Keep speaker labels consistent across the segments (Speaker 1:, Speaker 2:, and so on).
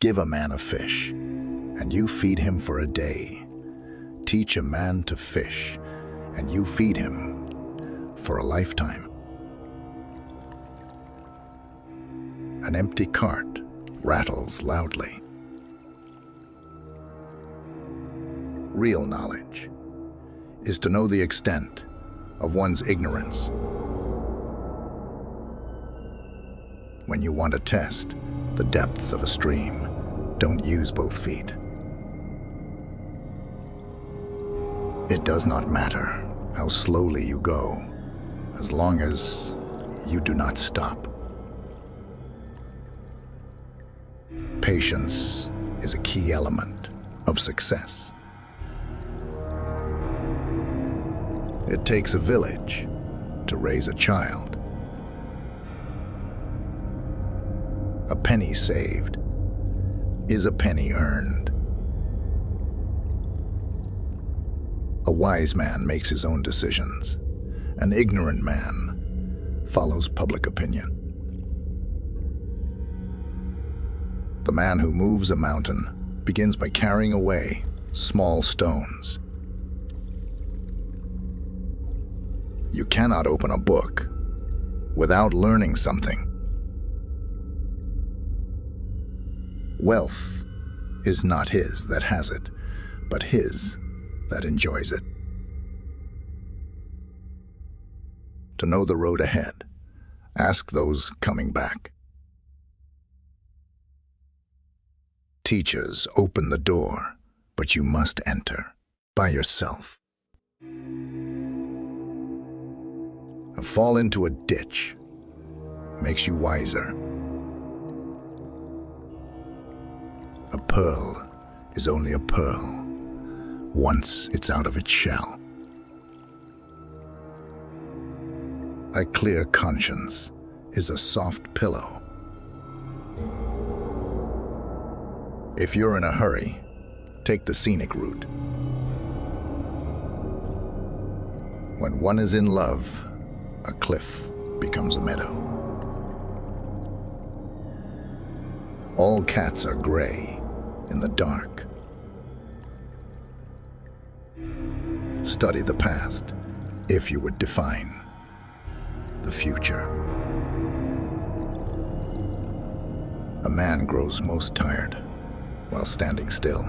Speaker 1: Give a man a fish, and you feed him for a day. Teach a man to fish, and you feed him for a lifetime. An empty cart rattles loudly. Real knowledge is to know the extent of one's ignorance. When you want to test the depths of a stream, don't use both feet. It does not matter how slowly you go, as long as you do not stop. Patience is a key element of success. It takes a village to raise a child. A penny saved is a penny earned. A wise man makes his own decisions. An ignorant man follows public opinion. The man who moves a mountain begins by carrying away small stones. You cannot open a book without learning something. Wealth is not his that has it, but his that enjoys it. To know the road ahead, ask those coming back. Teachers open the door, but you must enter by yourself. A fall into a ditch makes you wiser. A pearl is only a pearl once it's out of its shell. A clear conscience is a soft pillow. If you're in a hurry, take the scenic route. When one is in love, a cliff becomes a meadow. All cats are gray in the dark. Study the past if you would define the future. A man grows most tired while standing still.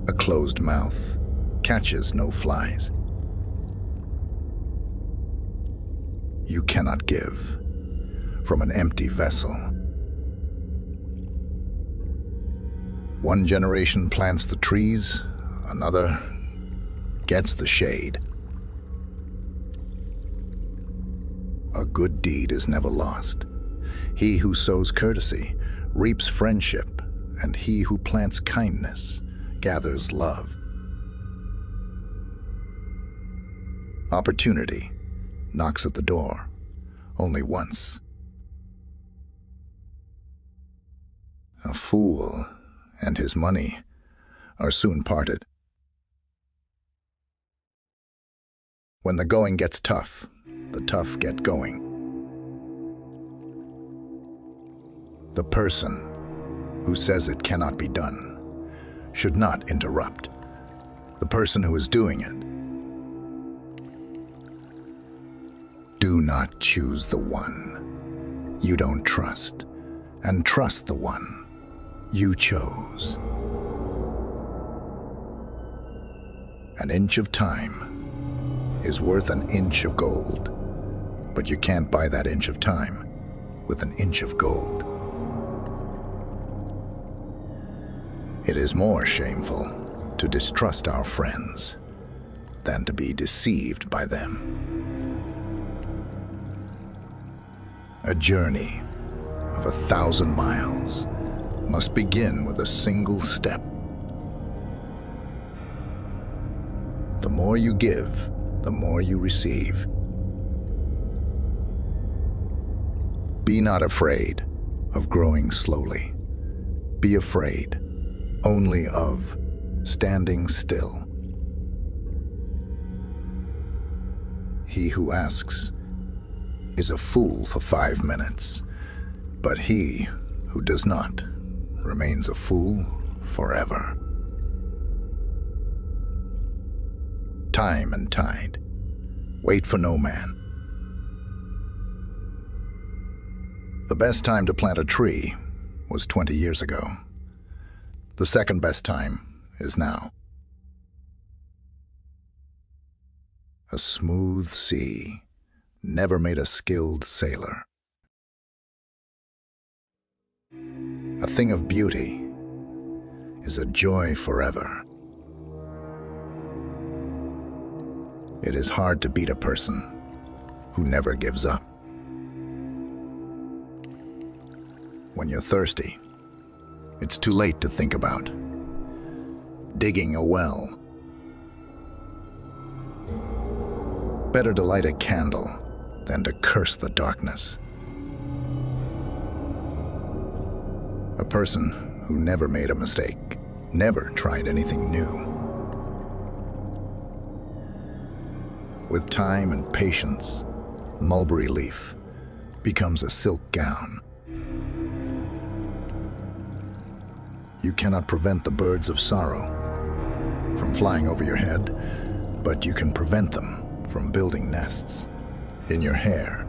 Speaker 1: A closed mouth catches no flies. You cannot give from an empty vessel. One generation plants the trees, another gets the shade. A good deed is never lost. He who sows courtesy reaps friendship, and he who plants kindness gathers love. Opportunity knocks at the door only once. A fool and his money are soon parted. When the going gets tough, the tough get going. The person who says it cannot be done should not interrupt the person who is doing it. Do not choose the one you don't trust, and trust the one you chose. An inch of time is worth an inch of gold, but you can't buy that inch of time with an inch of gold. It is more shameful to distrust our friends than to be deceived by them. A journey of 1,000 miles must begin with a single step. The more you give, the more you receive. Be not afraid of growing slowly. Be afraid only of standing still. He who asks is a fool for 5 minutes. But he who does not remains a fool forever. Time and tide wait for no man. The best time to plant a tree was 20 years ago. The second best time is now. A smooth sea never made a skilled sailor. A thing of beauty is a joy forever. It is hard to beat a person who never gives up. When you're thirsty, it's too late to think about digging a well. Better to light a candle than to curse the darkness. A person who never made a mistake, never tried anything new. With time and patience, mulberry leaf becomes a silk gown. You cannot prevent the birds of sorrow from flying over your head, but you can prevent them from building nests in your hair.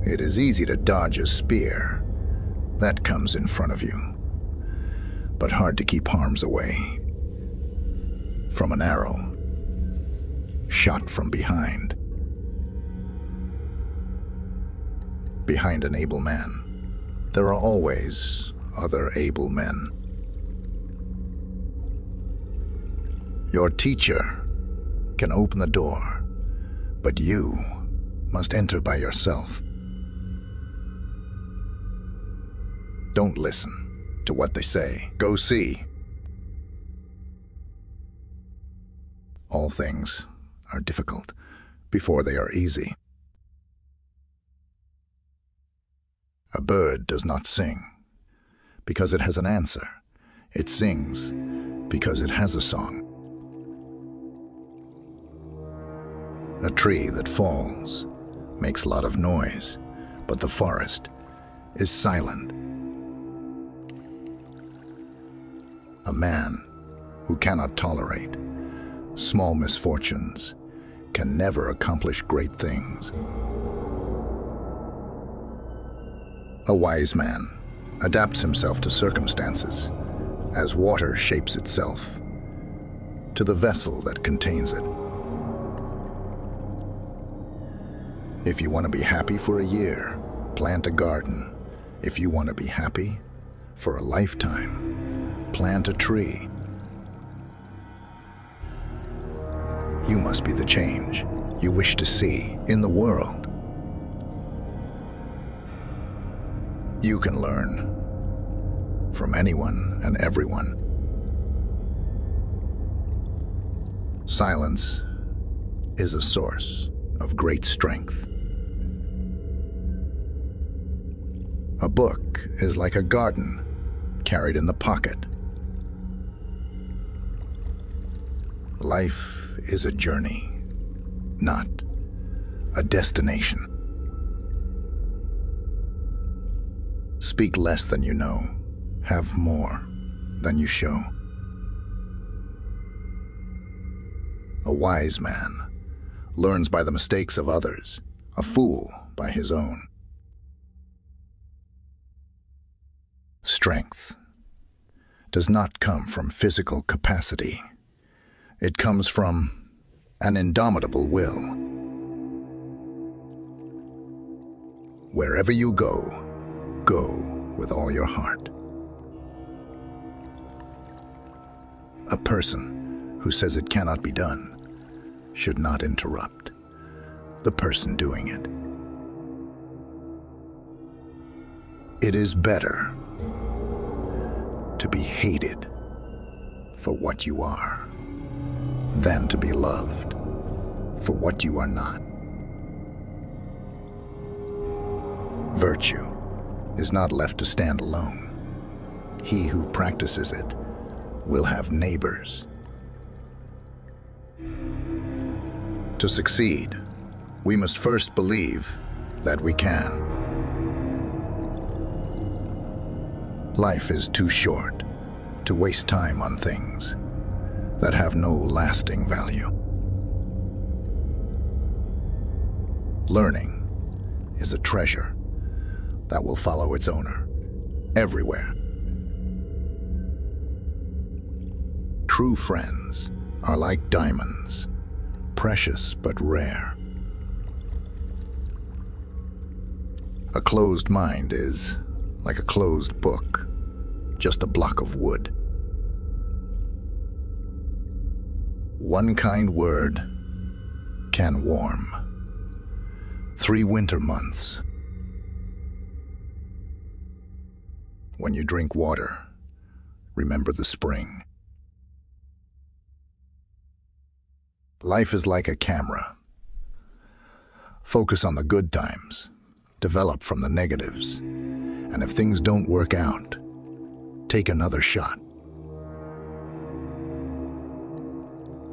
Speaker 1: It is easy to dodge a spear that comes in front of you, but hard to keep harms away from an arrow shot from behind. Behind an able man, there are always other able men. Your teacher can open the door, but you must enter by yourself. Don't listen to what they say. Go see. All things are difficult before they are easy. A bird does not sing because it has an answer. It sings because it has a song. A tree that falls makes a lot of noise, but the forest is silent. A man who cannot tolerate small misfortunes can never accomplish great things. A wise man adapts himself to circumstances as water shapes itself to the vessel that contains it. If you want to be happy for a year, plant a garden. If you want to be happy for a lifetime, plant a tree. You must be the change you wish to see in the world. You can learn from anyone and everyone. Silence is a source of great strength. A book is like a garden carried in the pocket. Life is a journey, not a destination. Speak less than you know, have more than you show. A wise man learns by the mistakes of others, a fool by his own. Strength does not come from physical capacity. It comes from an indomitable will. Wherever you go, go with all your heart. A person who says it cannot be done should not interrupt the person doing it. It is better to be hated for what you are than to be loved for what you are not. Virtue is not left to stand alone. He who practices it will have neighbors. To succeed, we must first believe that we can. Life is too short to waste time on things that have no lasting value. Learning is a treasure that will follow its owner everywhere. True friends are like diamonds, precious but rare. A closed mind is like a closed book, just a block of wood. One kind word can warm 3 winter months. When you drink water, remember the spring. Life is like a camera. Focus on the good times, develop from the negatives, and if things don't work out, take another shot.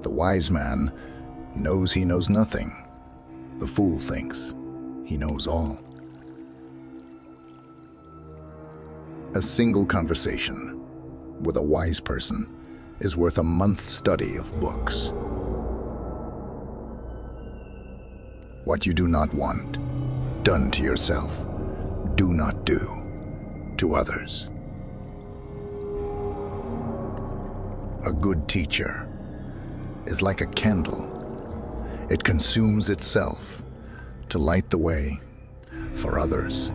Speaker 1: The wise man knows he knows nothing. The fool thinks he knows all. A single conversation with a wise person is worth a month's study of books. What you do not want done to yourself, do not do to others. A good teacher is like a candle. It consumes itself to light the way for others.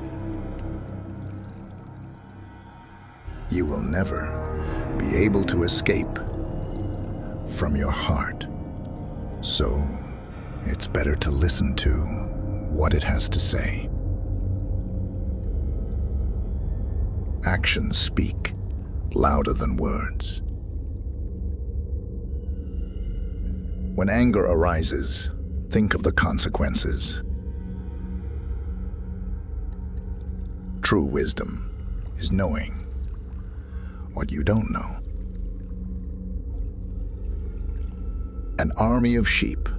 Speaker 1: You will never be able to escape from your heart. So it's better to listen to what it has to say. Actions speak louder than words. When anger arises, think of the consequences. True wisdom is knowing what you don't know. An army of sheep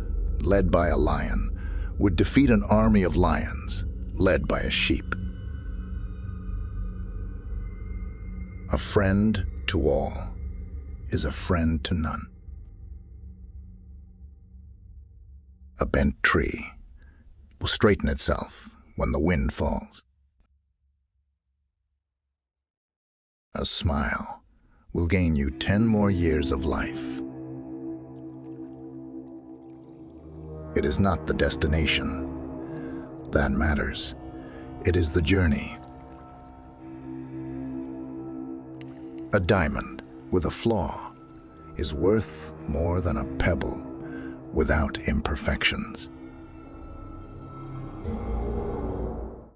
Speaker 1: led by a lion would defeat an army of lions led by a sheep. A friend to all is a friend to none. A bent tree will straighten itself when the wind falls. A smile will gain you 10 more years of life. It is not the destination that matters. It is the journey. A diamond with a flaw is worth more than a pebble without imperfections.